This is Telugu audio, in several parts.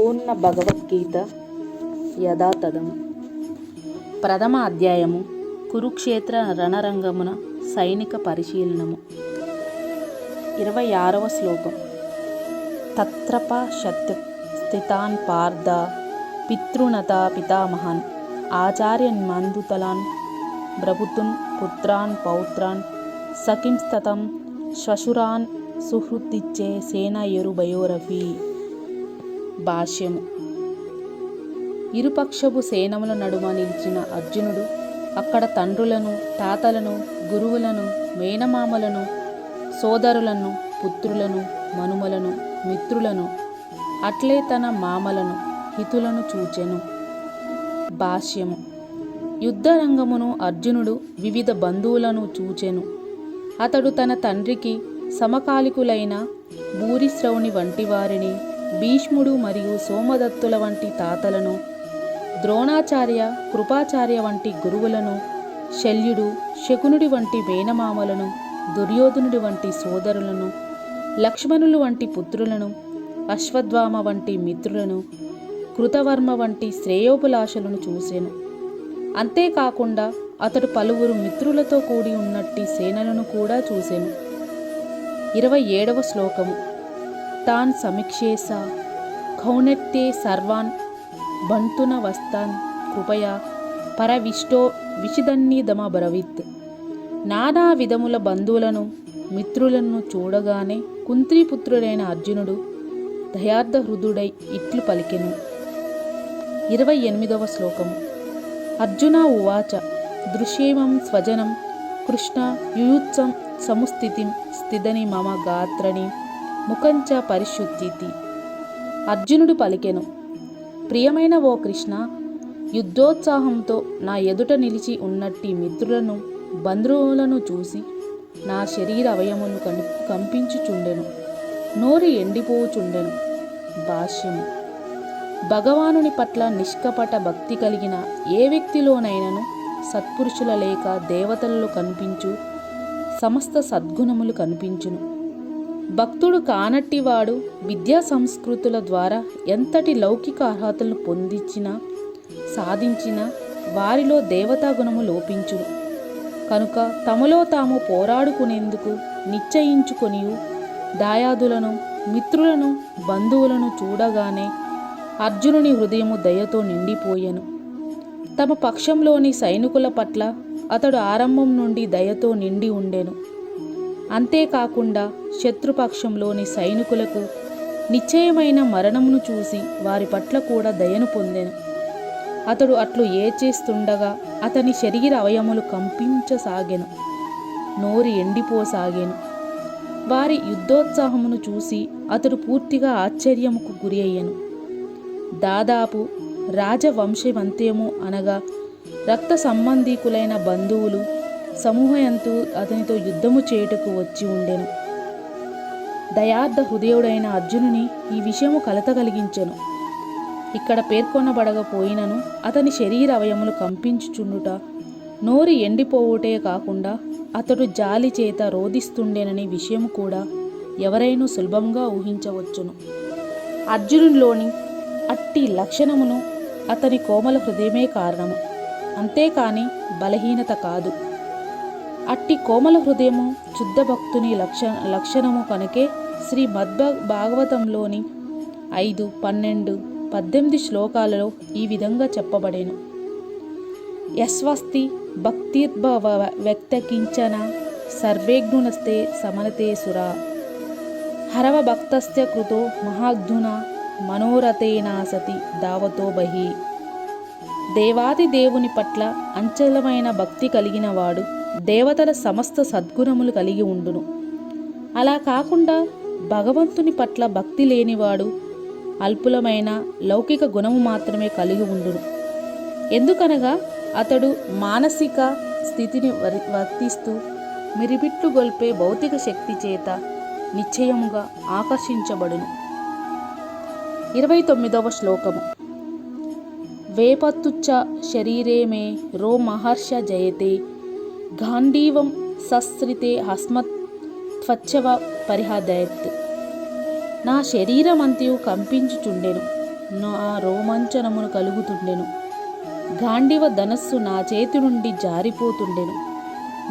పూర్ణ భగవద్గీత యథాతథం. ప్రథమ అధ్యాయము కురుక్షేత్ర రణరంగమున సైనిక పరిశీలనము. 26వ శ్లోకం. తత్రప స్థితాన్ పార్థ పితృనత పితామహాన్ ఆచార్యన్మందుతలాన్ ప్రభుతున్ పుత్రాన్ పౌత్రాన్ సఖింస్తతం శ్వశురాన్ సుహృతిచ్చే సేనయురుభయోరపి. భాష్యము. ఇరుపక్షపు సేనముల నడుమ నిలిచిన అర్జునుడు అక్కడ తండ్రులను, తాతలను, గురువులను, మేనమామలను, సోదరులను, పుత్రులను, మనుమలను, మిత్రులను, అట్లే తన మామలను, హితులను చూచెను. భాష్యము. యుద్ధరంగమును అర్జునుడు వివిధ బంధువులను చూచెను. అతడు తన తండ్రికి సమకాలికులైన భూరిశ్రవుని వంటి వారిని, భీష్ముడు మరియు సోమదత్తుల వంటి తాతలను, ద్రోణాచార్య, కృపాచార్య వంటి గురువులను, శల్యుడు, శకునుడి వంటి మేనమామలను, దుర్యోధనుడి వంటి సోదరులను, లక్ష్మణులు వంటి పుత్రులను, అశ్వత్థామ వంటి మిత్రులను, కృతవర్మ వంటి శ్రేయోభిలాషులను చూసెను. అంతేకాకుండా అతడు పలువురు మిత్రులతో కూడి ఉన్నట్టి సేనలను కూడా చూసెను. 27వ శ్లోకము. తాన్ సమీక్షేస కౌనెత్తే సర్వాన్ బంటున వస్తాన్ కృపయా పరవిష్టో విషిదన్నిదమబ్రవీత్. నానా విధముల బంధువులను, మిత్రులను చూడగానే కుంత్రీపుత్రుడైన అర్జునుడు దయార్థ హృదుడై ఇట్లు పలికెను. 28వ శ్లోకము. అర్జున ఉవాచ దృశ్యేమం స్వజనం కృష్ణ యుయుత్సం సముస్థితిం స్థిదని మమ గాత్రని ముఖంచ పరిశుద్ధితి. అర్జునుడు పలికెను, ప్రియమైన ఓ కృష్ణ, యుద్ధోత్సాహంతో నా ఎదుట నిలిచి ఉన్నట్టి మిత్రులను, బంధువులను చూసి నా శరీర అవయములు కంపించుచుండెను, నోరు ఎండిపోచుండెను. భాష్యము. భగవానుని పట్ల నిష్కపట భక్తి కలిగిన ఏ వ్యక్తిలోనైనను సత్పురుషుల లేక దేవతలలో కనిపించు సమస్త సద్గుణములు కనిపించును. భక్తుడు కానట్టివాడు విద్యా సంస్కృతుల ద్వారా ఎంతటి లౌకిక అర్హతలను పొందించినా సాధించినా వారిలో దేవతా గుణము లోపించును. కనుక తమలో తాము పోరాడుకునేందుకు నిశ్చయించుకొనియు దాయాదులను, మిత్రులను, బంధువులను చూడగానే అర్జునుని హృదయము దయతో నిండిపోయెను. తమ పక్షంలోని సైనికుల పట్ల అతడు ఆరంభం నుండి దయతో నిండి ఉండెను. అంతేకాకుండా శత్రుపక్షంలోని సైనికులకు నిశ్చయమైన మరణమును చూసి వారి పట్ల కూడా దయను పొందెను. అతడు అట్లు ఏచేస్తుండగా అతని శరీర అవయములు కంపించసాగెను, నోరు ఎండిపోసాగెను. వారి యుద్ధోత్సాహమును చూసి అతడు పూర్తిగా ఆశ్చర్యముకు గురి అయ్యెను. దాదాపు రాజవంశమంత్యము అనగా రక్త సంబంధీకులైన బంధువులు సమూహయంతు అతనితో యుద్ధము చేయుటకు వచ్చి ఉండెను. దయార్థ హృదయుడైన అర్జునుని ఈ విషయము కలత కలిగించెను. ఇక్కడ పేర్కొనబడకపోయినను అతని శరీర అవయములు కంపించుచుండుట, నోరు ఎండిపోవుటే కాకుండా అతడు జాలి చేత రోధిస్తుండెనని విషయము కూడా ఎవరైనా సులభంగా ఊహించవచ్చును. అర్జునునిలోని అట్టి లక్షణమును అతని కోమల హృదయమే కారణము, అంతేకాని బలహీనత కాదు. అట్టి కోమల హృదయము శుద్ధ భక్తుని లక్షణము కనుకే శ్రీ భాగవతంలోని 5, 12, 18 శ్లోకాలలో ఈ విధంగా చెప్పబడేను. యస్వస్తి భక్తిర్భవ వ్యక్తకించన సర్వేజ్ఞునస్తే సమనతే సురా హరవ భక్తస్య కృతో మహాగ్ధున మనోరథేనా సతి దావతో బహి. దేవాది దేవుని పట్ల అంచలమైన భక్తి కలిగిన వాడు దేవతల సమస్త సద్గుణములు కలిగి ఉండును. అలా కాకుండా భగవంతుని పట్ల భక్తి లేనివాడు అల్పులమైన లౌకిక గుణము మాత్రమే కలిగి ఉండును. ఎందుకనగా అతడు మానసిక స్థితిని వర్తిస్తూ మిరిపిట్లు గొల్పే భౌతిక శక్తి చేత నిశ్చయముగా ఆకర్షించబడును. 29వ శ్లోకము. వేపత్తుచ్చ శరీరే మే రో మహర్ష జయతే గాంధీవం సస్త్రితే హస్మత్ త్వచ్చవ పరిహదయత్. నా శరీరమంతయు కంపించుచుండెను, నా రోమాంచనమును కలుగుతుండెను. గాంధీవ ధనస్సు నా చేతి నుండి జారిపోతుండెను.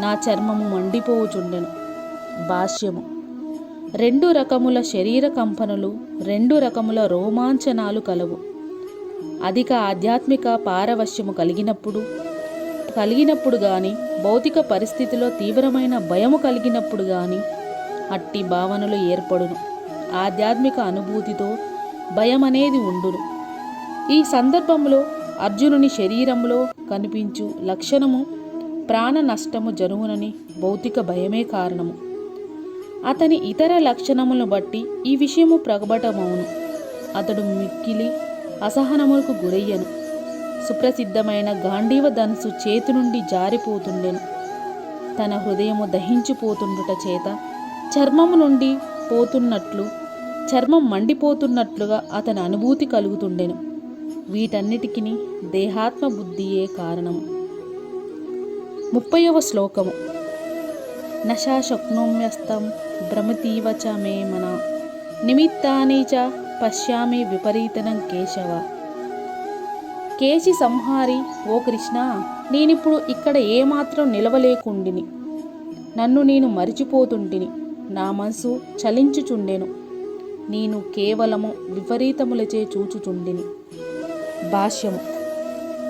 నా చర్మము మండిపోవుచుండెను. భాష్యము: 2 రకముల శరీర కంపనలు, 2 రకముల రోమాంచనాలు కలవు. అధిక ఆధ్యాత్మిక పారవశ్యము కలిగినప్పుడు గాని, భౌతిక పరిస్థితిలో తీవ్రమైన భయము కలిగినప్పుడు గాని అట్టి భావనలు ఏర్పడును. ఆధ్యాత్మిక అనుభూతితో భయం అనేది ఉండును. ఈ సందర్భంలో అర్జునుని శరీరంలో కనిపించు లక్షణము ప్రాణ నష్టము జరుగునని భౌతిక భయమే కారణము. అతని ఇతర లక్షణములను బట్టి ఈ విషయము ప్రకటమవును. అతడు మిక్కిలి అసహనములకు గురయ్యను. సుప్రసిద్ధమైన గాంధీవ ధనుసు చేతి నుండి జారిపోతుండెను. తన హృదయము దహించిపోతుండుట చేత చర్మము నుండి పోతున్నట్లు, చర్మం మండిపోతున్నట్లుగా అతని అనుభూతి కలుగుతుండెను. వీటన్నిటికీ దేహాత్మ బుద్ధియే కారణము. 30వ శ్లోకము. నశా శక్నోమ్యస్తం భ్రమతీవ చ మే మన నిమిత్తాని చ పశ్యామి విపరీతనం కేశవ. కేశి సంహారి, ఓ కృష్ణ, నేనిప్పుడు ఇక్కడ ఏమాత్రం నిలవలేకుండిని. నన్ను నేను మరిచిపోతుంటిని. నా మనసు చలించుచుండెను. నేను కేవలము విపరీతములచే చూచుచుండిని. భాష్యము: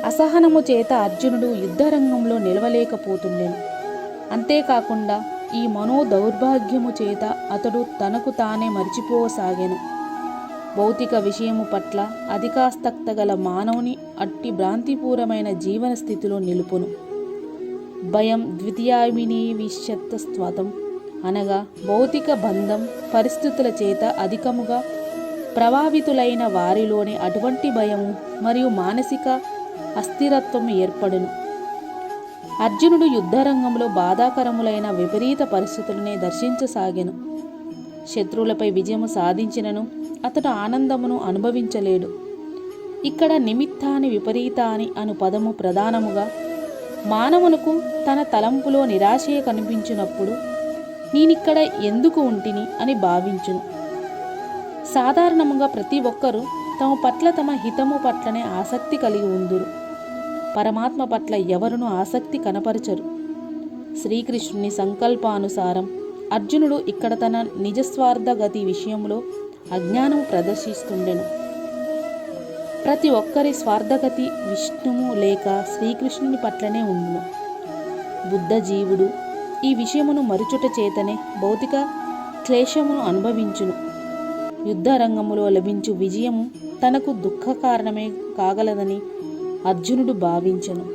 అసహనము చేత అర్జునుడు యుద్ధరంగంలో నిలవలేకపోతుండెను. అంతేకాకుండా ఈ మనో దౌర్భాగ్యము చేత అతడు తనకు తానే మరిచిపోసాగెను. భౌతిక విషయము పట్ల అధికాసక్త గల మానవుని అట్టి భ్రాంతిపూరమైన జీవన స్థితిలో నిలుపును. భయం ద్వితీయాభినివిశత్స్వతం అనగా భౌతిక బంధం పరిస్థితుల చేత అధికముగా ప్రభావితులైన వారిలోని అటువంటి భయము మరియు మానసిక అస్థిరత్వం ఏర్పడును. అర్జునుడు యుద్ధరంగంలో బాధాకరములైన విపరీత పరిస్థితులనే దర్శించసాగెను. శత్రువులపై విజయము సాధించినను అతడు ఆనందమును అనుభవించలేడు. ఇక్కడ నిమిత్తాని విపరీతాని అను పదము ప్రధానముగా మానవునకు తన తలంపులో నిరాశయ కనిపించినప్పుడు నేనిక్కడ ఎందుకు ఉంటిని అని భావించును. సాధారణముగా ప్రతి ఒక్కరూ తమ పట్ల తమ హితము పట్లనే ఆసక్తి కలిగి ఉందురు. పరమాత్మ పట్ల ఎవరునూ ఆసక్తి కనపరచరు. శ్రీకృష్ణుని సంకల్పానుసారం అర్జునుడు ఇక్కడ తన నిజస్వార్థ గతి విషయంలో అజ్ఞానము ప్రదర్శిస్తుండెను. ప్రతి ఒక్కరి స్వార్థగతి విష్ణువు లేక శ్రీకృష్ణుని పట్లనే ఉండును. బుద్ధ జీవుడు ఈ విషయమును మరుచుట చేతనే భౌతిక క్లేశమును అనుభవించును. యుద్ధరంగములో లభించు విజయము తనకు దుఃఖ కారణమే కాగలదని అర్జునుడు భావించెను.